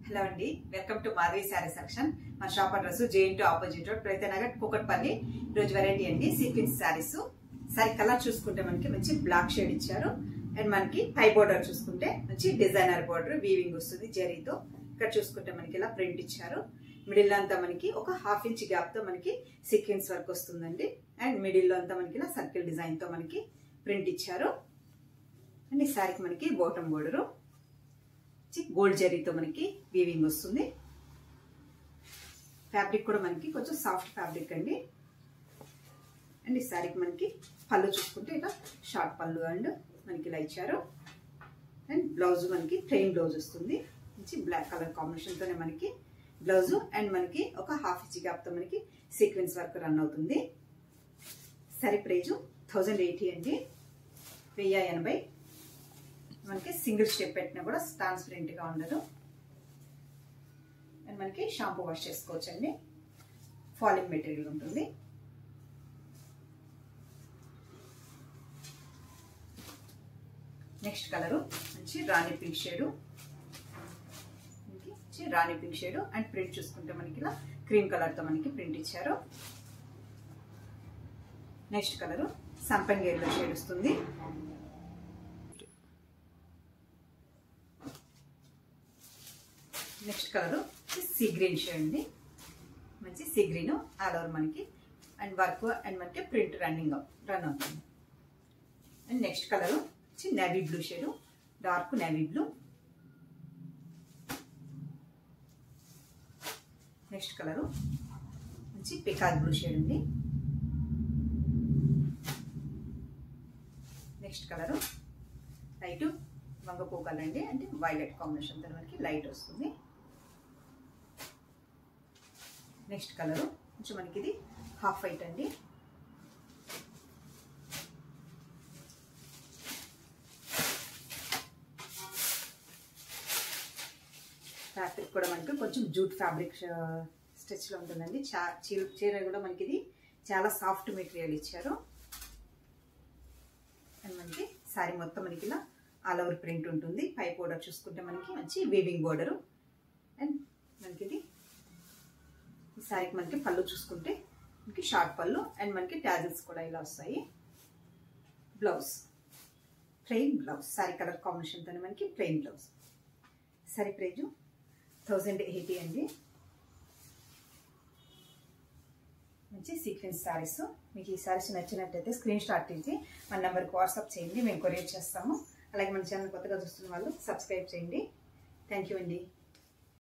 Hello అండి, welcome to Madhavi sari section. మన shop address జేఎన్2 ఆపోజిట్ రోడ్, ప్రైతనగర్, కూకట్పల్లి. ఈరోజు వెరైటీ అండి సీక్వెన్స్ శారీస్. సారీ కలర్ చూసుకుంటే మనకి మంచి బ్లాక్ షేడ్ ఇచ్చారు. అండ్ మనకి పై బోర్డర్ చూసుకుంటే మంచి డిజైనర్ బోర్డర్ వీవింగ్ వస్తుంది జరీతో. ఇక్కడ చూసుకుంటే మనకి ఇలా ప్రింట్ ఇచ్చారు. మిడిల్ అంతా మనకి ఒక ½ ఇంచ్ గ్యాప్ తో మనకి సీక్వెన్స్ వర్క్ వస్తుందండి. అండ్ మిడిల్ లో అంతా మనకి ఇలా సర్కిల్ డిజైన్ తో మనకి ప్రింట్ ఇచ్చారు. అండ్ ఈ శారీకి మనకి బాటమ్ బోర్డరు గోల్డ్ జరీతో మనకి వీవింగ్ వస్తుంది. ఫ్యాబ్రిక్ కూడా మనకి కొంచెం సాఫ్ట్ ఫ్యాబ్రిక్ అండి. అండ్ ఈ శారీకి మనకి పళ్ళు చూసుకుంటే ఇలా షార్ట్ పళ్ళు అండ్ మనకి ఇలా ఇచ్చారు. అండ్ బ్లౌజ్ మనకి ప్లెయిన్ బ్లౌజ్ వస్తుంది. మంచి బ్లాక్ కలర్ కాంబినేషన్ తోనే మనకి బ్లౌజ్. అండ్ మనకి ఒక ½ ఇంచ్ గ్యాప్ తో మనకి సీక్వెన్స్ వర్క్ రన్ అవుతుంది. శారీ ప్రైజ్ 1080 అండి, 1080. మనకి సింగిల్ స్టెప్ పెట్టినా కూడా ట్రాన్స్పరెంట్ గా ఉండదు. అండ్ మనకి షాంపూ వాష్ చేసుకోవచ్చు అండి. ఫాలింగ్ మెటీరియల్ ఉంటుంది. నెక్స్ట్ కలరు మంచి రాణి పింక్ షేడు, రాణి పింక్ షేడు. అండ్ ప్రింట్ చూసుకుంటే మనకి ఇలా క్రీమ్ కలర్ తో మనకి ప్రింట్ ఇచ్చారు. నెక్స్ట్ కలరు సంపంగి ఎల్లో షేడ్ వస్తుంది. Next colour sea green shade అండి, మంచి సీ గ్రీన్ ఆల్ ఓవర్ మనకి. అండ్ వర్క్ అండ్ మనకి ప్రింట్ రన్ అవుతుంది. అండ్ నెక్స్ట్ కలర్ వచ్చి navy blue shade, dark navy blue. Next colour మంచి పికాక్ బ్లూ షేడ్ అండి. నెక్స్ట్ కలర్ లైట్ వంగపూ కలర్ అండి, అంటే వైలెట్ కాంబినేషన్ తో మనకి లైట్ వస్తుంది. నెక్స్ట్ కలర్ కొంచెం మనకి ఇది హాఫ్ వైట్ అండి. ఫ్యాబ్రిక్ కూడా మనకి కొంచెం జూట్ ఫ్యాబ్రిక్ స్టిచ్ లో ఉంటుందండి. చీర కూడా మనకి ఇది చాలా సాఫ్ట్ మెటీరియల్ ఇచ్చారు. అండ్ మనకి సారీ మొత్తం మనకి ఇలా ఆల్ ఓవర్ ప్రింట్ ఉంటుంది. పై బోర్డర్ చూసుకుంటే మనకి మంచి వీవింగ్ బోర్డరు. అండ్ మనకి ఇది ఈ శారీకి మనకి పళ్ళు చూసుకుంటే మనకి షార్ట్ పళ్ళు. అండ్ మనకి టాజిల్స్ కూడా ఇలా వస్తాయి. Blouse plain blouse, sari colour combination తోనే మనకి ప్లెయిన్ బ్లౌజ్. శారీ ప్రైజ్ 1080 అండి. మంచి సీక్వెన్స్ శారీస్. మీకు ఈ శారీస్ నచ్చినట్టయితే స్క్రీన్ షాట్ తీసి మన నెంబర్కి వాట్సాప్ చేయండి, మేము కొరియర్ చేస్తాము. అలాగే మన ఛానల్ కొత్తగా చూస్తున్న వాళ్ళు సబ్స్క్రైబ్ చేయండి. థ్యాంక్ యూ అండి.